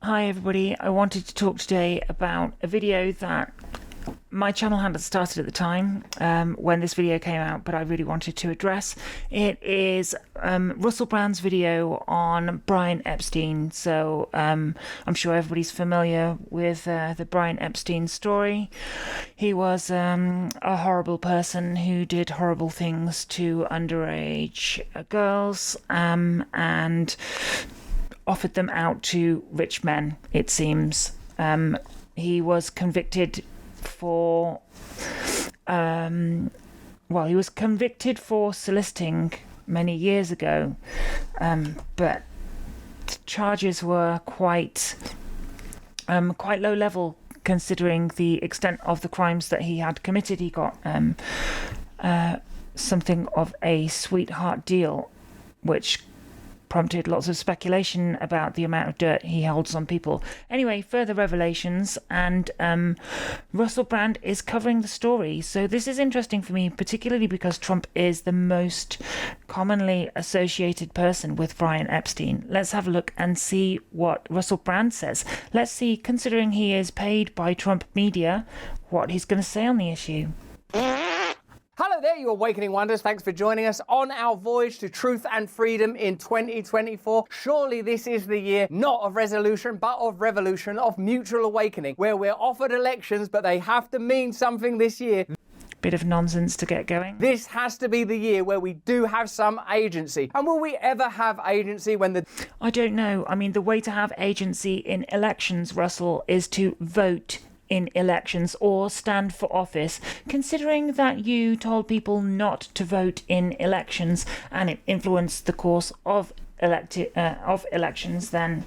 Hi everybody, I wanted to talk today about a video that my channel hadn't started at the time when this video came out, but I really wanted to address. It is Russell Brand's video on Brian Epstein. So I'm sure everybody's familiar with the Brian Epstein story. He was a horrible person who did horrible things to underage girls and offered them out to rich men, it seems. He was convicted for soliciting many years ago, but charges were quite low level considering the extent of the crimes that he had committed. He got something of a sweetheart deal, which prompted lots of speculation about the amount of dirt he holds on people. Anyway, further revelations, and Russell Brand is covering the story. So this is interesting for me, particularly because Trump is the most commonly associated person with Brian Epstein. Let's have a look and see what Russell Brand says. Let's see, considering he is paid by Trump media, what he's going to say on the issue. Hello there, you Awakening Wonders. Thanks for joining us on our voyage to truth and freedom in 2024. Surely this is the year not of resolution, but of revolution, of mutual awakening, where we're offered elections, but they have to mean something this year. Bit of nonsense to get going. This has to be the year where we do have some agency. And will we ever have agency when the... I don't know. I mean, the way to have agency in elections, Russell, is to vote in elections or stand for office. Considering that you told people not to vote in elections and it influenced the course of elections, then,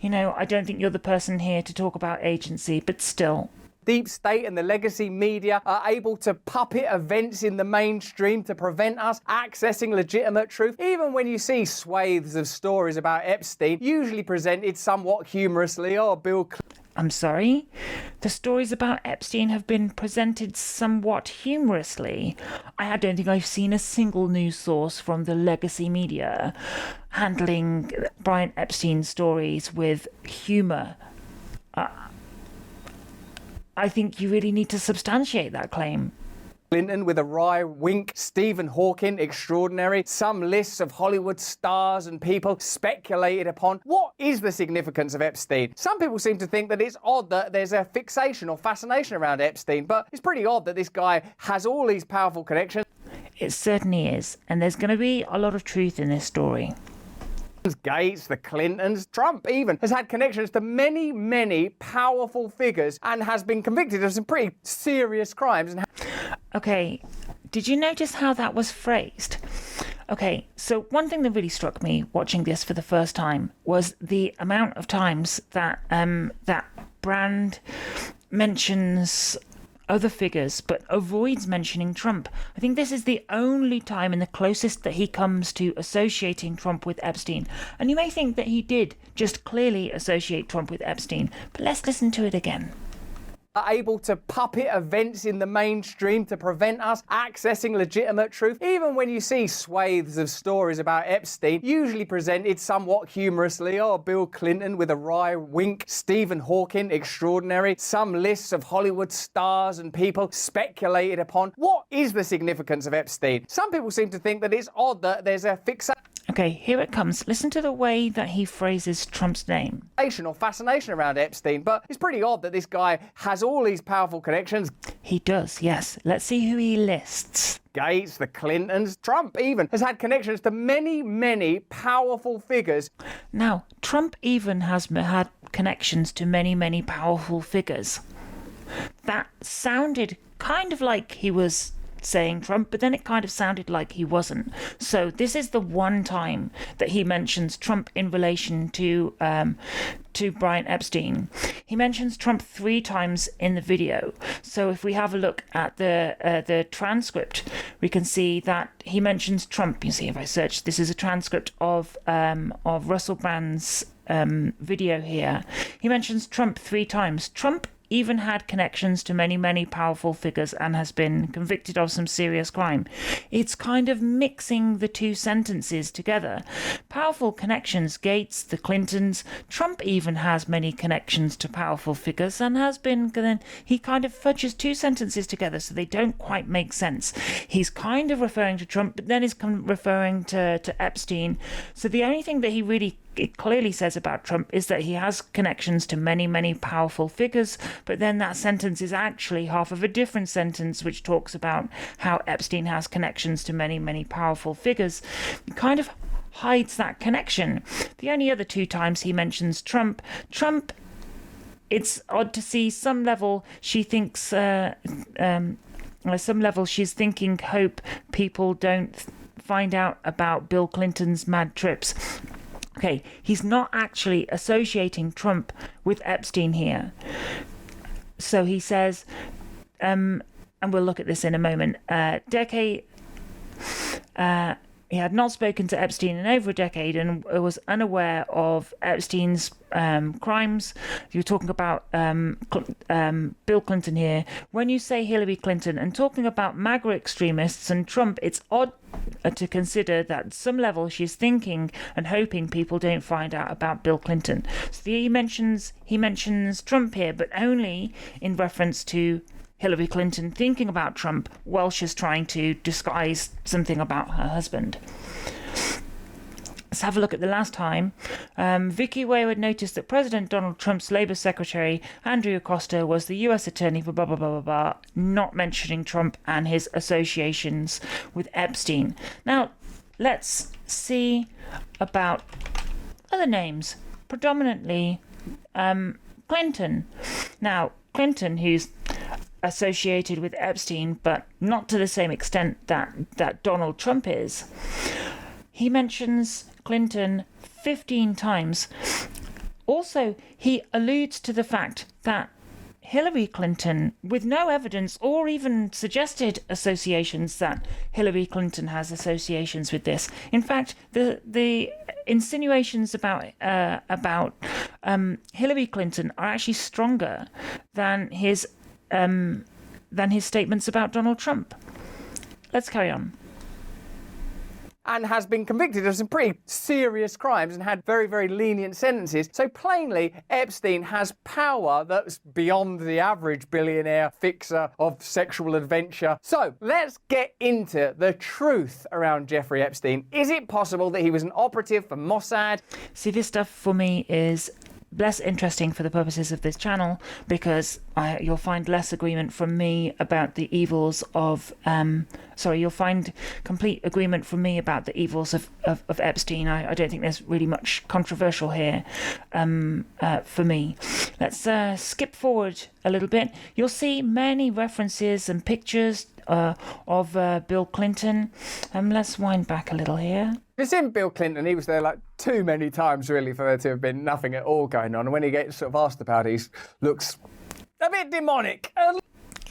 you know, I don't think you're the person here to talk about agency, but still. Deep state and the legacy media are able to puppet events in the mainstream to prevent us accessing legitimate truth. Even when you see swathes of stories about Epstein, usually presented somewhat humorously, or Bill I'm sorry? The stories about Epstein have been presented somewhat humorously. I don't think I've seen a single news source from the legacy media handling Brian Epstein stories with humour. I think you really need to substantiate that claim. Clinton with a wry wink, Stephen Hawking extraordinary, some lists of Hollywood stars and people speculated upon. What is the significance of Epstein? Some people seem to think that it's odd that there's a fixation or fascination around Epstein, but it's pretty odd that this guy has all these powerful connections. It certainly is, and there's going to be a lot of truth in this story. Gates, the Clintons, Trump even has had connections to many, many powerful figures and has been convicted of some pretty serious crimes. Okay, did you notice how that was phrased? Okay, so one thing that really struck me watching this for the first time was the amount of times that that Brand mentions other figures but avoids mentioning Trump. I think this is the only time and the closest that he comes to associating Trump with Epstein. And you may think that he did just clearly associate Trump with Epstein, but let's listen to it again. Are able to puppet events in the mainstream to prevent us accessing legitimate truth. Even when you see swathes of stories about Epstein, usually presented somewhat humorously, or Bill Clinton with a wry wink, Stephen Hawking extraordinary, some lists of Hollywood stars and people speculated upon. What is the significance of Epstein? Some people seem to think that it's odd that there's a fixation. Okay, here it comes. Listen to the way that he phrases Trump's name. Or fascination around Epstein, but it's pretty odd that this guy has all these powerful connections. He does, yes. Let's see who he lists. Gates, the Clintons, Trump even has had connections to many, many powerful figures. Now, Trump even has had connections to many, many powerful figures. That sounded kind of like he was saying Trump, but then it kind of sounded like he wasn't. So this is the one time that he mentions Trump in relation to Brian Epstein. He mentions Trump 3 times in the video. So if we have a look at the transcript, we can see that he mentions Trump. You see, if I search, this is a transcript of Russell Brand's video here. He mentions Trump 3 times. Trump even had connections to many, many powerful figures and has been convicted of some serious crime. It's kind of mixing the two sentences together. Powerful connections, Gates, the Clintons, Trump even has many connections to powerful figures and has been, then he kind of fudges two sentences together so they don't quite make sense. He's kind of referring to Trump, but then is referring to Epstein. So the only thing that he really clearly says about Trump is that he has connections to many, many powerful figures, but then that sentence is actually half of a different sentence which talks about how Epstein has connections to many, many powerful figures. It kind of hides that connection. The only other two times he mentions Trump, it's odd to see some level she thinks at some level she's thinking hope people don't find out about Bill Clinton's mad trips. Okay, he's not actually associating Trump with Epstein here. So he says, and we'll look at this in a moment, he had not spoken to Epstein in over a decade and was unaware of Epstein's crimes. You're talking about Bill Clinton here. When you say Hillary Clinton and talking about MAGA extremists and Trump, it's odd to consider that at some level she's thinking and hoping people don't find out about Bill Clinton. So he mentions Trump here, but only in reference to Hillary Clinton thinking about Trump while she's trying to disguise something about her husband. Let's have a look at the last time. Vicky Wayward noticed that President Donald Trump's Labour Secretary, Andrew Acosta, was the US Attorney for blah, blah, blah, blah, blah, not mentioning Trump and his associations with Epstein. Now, let's see about other names, predominantly Clinton. Now, Clinton, who's associated with Epstein, but not to the same extent that Donald Trump is. He mentions Clinton 15 times. Also, he alludes to the fact that Hillary Clinton, with no evidence or even suggested associations that Hillary Clinton has associations with this. In fact, the insinuations about Hillary Clinton are actually stronger than his statements about Donald Trump. Let's carry on. And has been convicted of some pretty serious crimes and had very, very lenient sentences. So plainly, Epstein has power that's beyond the average billionaire fixer of sexual adventure. So let's get into the truth around Jeffrey Epstein. Is it possible that he was an operative for Mossad? See, this stuff for me is less interesting for the purposes of this channel because you'll find less agreement from me about the evils of you'll find complete agreement from me about the evils of Epstein. I don't think there's really much controversial here for me. Let's skip forward a little bit. You'll see many references and pictures of Bill Clinton. Let's wind back a little here. It's in Bill Clinton. He was there like too many times, really, for there to have been nothing at all going on. And when he gets sort of asked about it, he looks a bit demonic.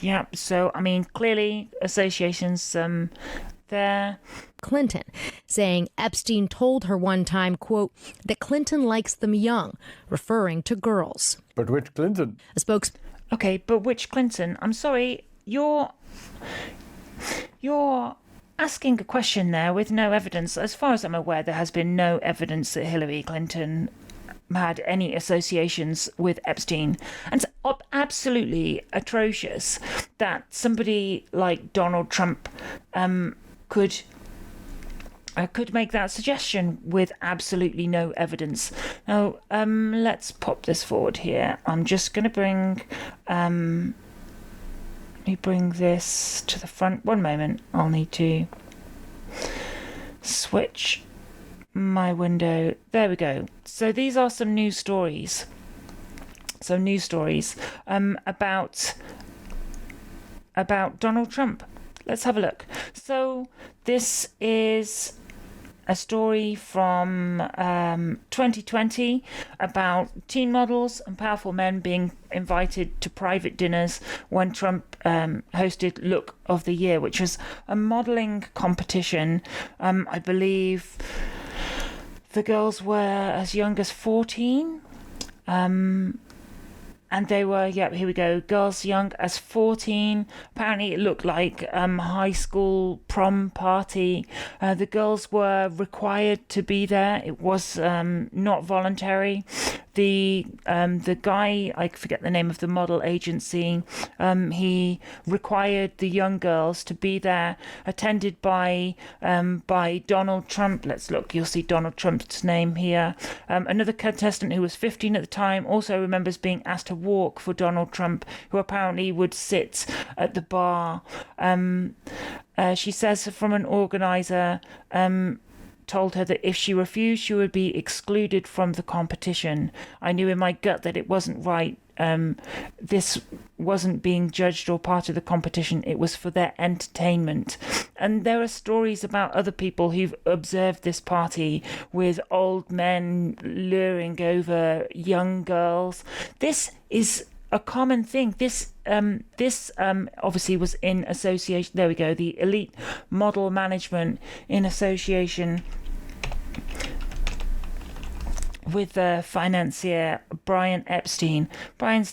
Yeah, so, I mean, clearly associations there. Clinton saying Epstein told her one time, quote, that Clinton likes them young, referring to girls. But which Clinton? A spokes. Okay, but which Clinton? I'm sorry, you're asking a question there with no evidence. As far as I'm aware, there has been no evidence that Hillary Clinton had any associations with Epstein. And it's absolutely atrocious that somebody like Donald Trump could make that suggestion with absolutely no evidence. Now, let's pop this forward here. I'm just going to bring this to the front. One moment. I'll need to switch my window. There we go. So these are some news stories. About Donald Trump. Let's have a look. So this is a story from 2020 about teen models and powerful men being invited to private dinners when Trump hosted Look of the Year, which was a modeling competition. I believe the girls were as young as 14. And they were, here we go, girls young as 14. Apparently it looked like high school prom party. The girls were required to be there. It was not voluntary. The guy, I forget the name of the model agency, he required the young girls to be there, attended by Donald Trump. Let's look, you'll see Donald Trump's name here. Another contestant who was 15 at the time also remembers being asked to walk for Donald Trump, who apparently would sit at the bar. She says from an organizer, told her that if she refused, she would be excluded from the competition. I knew in my gut that it wasn't right. This wasn't being judged or part of the competition. It was for their entertainment. And there are stories about other people who've observed this party with old men luring over young girls. This is a common thing. This obviously was in association. There we go. The Elite Model Management in association with the financier Brian Epstein. Brian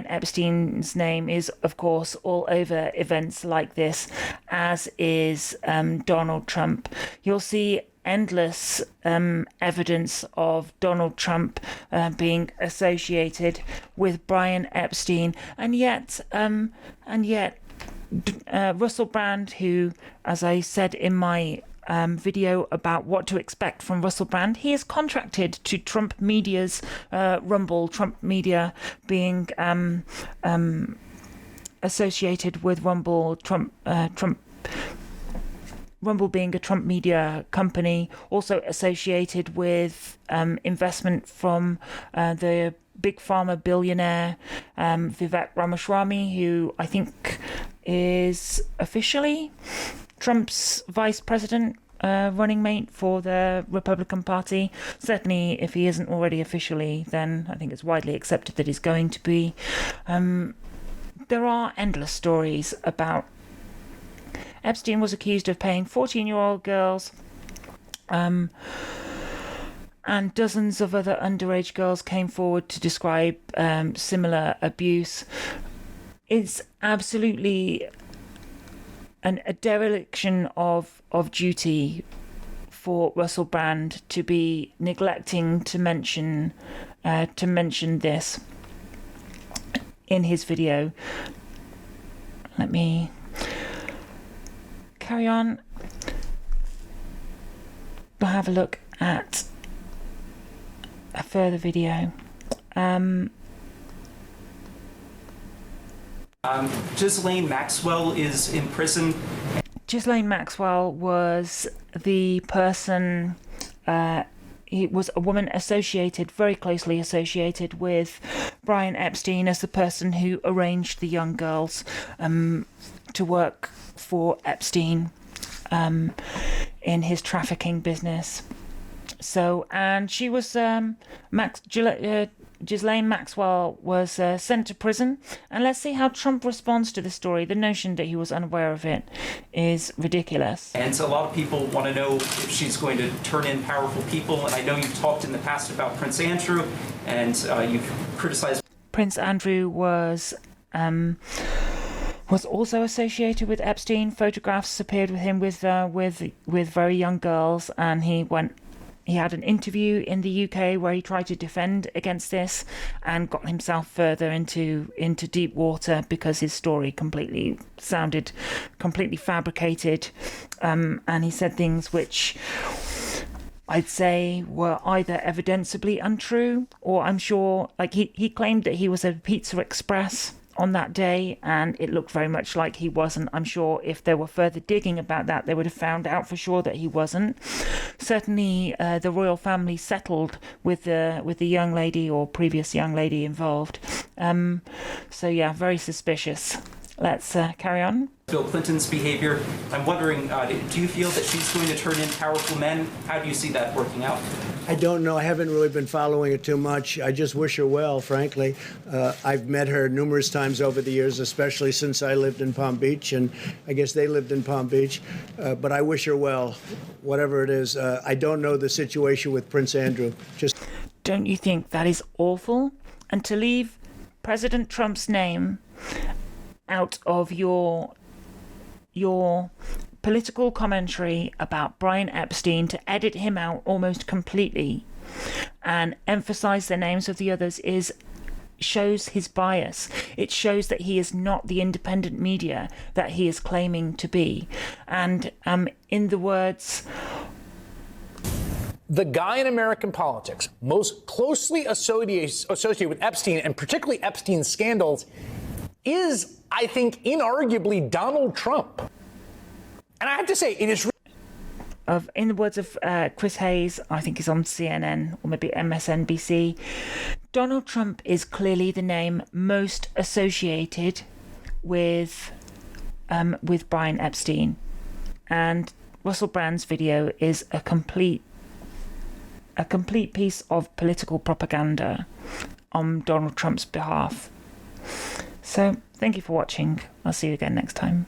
Epstein's name is, of course, all over events like this, as is Donald Trump. You'll see endless evidence of Donald Trump being associated with Brian Epstein, and yet Russell Brand, who, as I said in my video about what to expect from Russell Brand, he is contracted to Trump Media's Rumble. Trump Media being associated with Rumble. Rumble being a Trump media company, also associated with investment from the big pharma billionaire Vivek Ramaswamy, who I think is officially Trump's vice president running mate for the Republican Party. Certainly, if he isn't already officially, then I think it's widely accepted that he's going to be. There are endless stories about Epstein was accused of paying 14-year-old girls and dozens of other underage girls came forward to describe similar abuse. It's absolutely a dereliction of duty for Russell Brand to be neglecting to mention this in his video. Let me carry on. We'll have a look at a further video. Ghislaine Maxwell is in prison. Ghislaine Maxwell was the person, he was a woman very closely associated with Brian Epstein as the person who arranged the young girls to work for Epstein in his trafficking business. So, and she was Ghislaine Maxwell was sent to prison, and let's see how Trump responds to the story. The notion that he was unaware of it is ridiculous. And so a lot of people want to know if she's going to turn in powerful people, and I know you've talked in the past about Prince Andrew, and you've criticized. Prince Andrew was also associated with Epstein. Photographs appeared with him with very young girls, and he had an interview in the UK where he tried to defend against this and got himself further into deep water because his story sounded completely fabricated, and he said things which I'd say were either evidentiably untrue, or I'm sure, like he claimed that he was a Pizza Express on that day, and it looked very much like he wasn't. I'm sure if there were further digging about that, they would have found out for sure that he wasn't. Certainly, the royal family settled with the young lady or previous young lady involved. So yeah, very suspicious. Let's carry on. Bill Clinton's behavior. I'm wondering, do you feel that she's going to turn in powerful men? How do you see that working out? I don't know. I haven't really been following it too much. I just wish her well, frankly. I've met her numerous times over the years, especially since I lived in Palm Beach, and I guess they lived in Palm Beach. But I wish her well, whatever it is. I don't know the situation with Prince Andrew. Don't you think that is awful? And to leave President Trump's name out of your political commentary about Brian Epstein, to edit him out almost completely and emphasize the names of the others shows his bias. It shows that he is not the independent media that he is claiming to be. And in the words, the guy in American politics most closely associated with Epstein, and particularly Epstein's scandals, is, I think, inarguably Donald Trump. And I have to say, it is... in the words of Chris Hayes, I think he's on CNN or maybe MSNBC, Donald Trump is clearly the name most associated with Brian Epstein. And Russell Brand's video is a complete piece of political propaganda on Donald Trump's behalf. So thank you for watching. I'll see you again next time.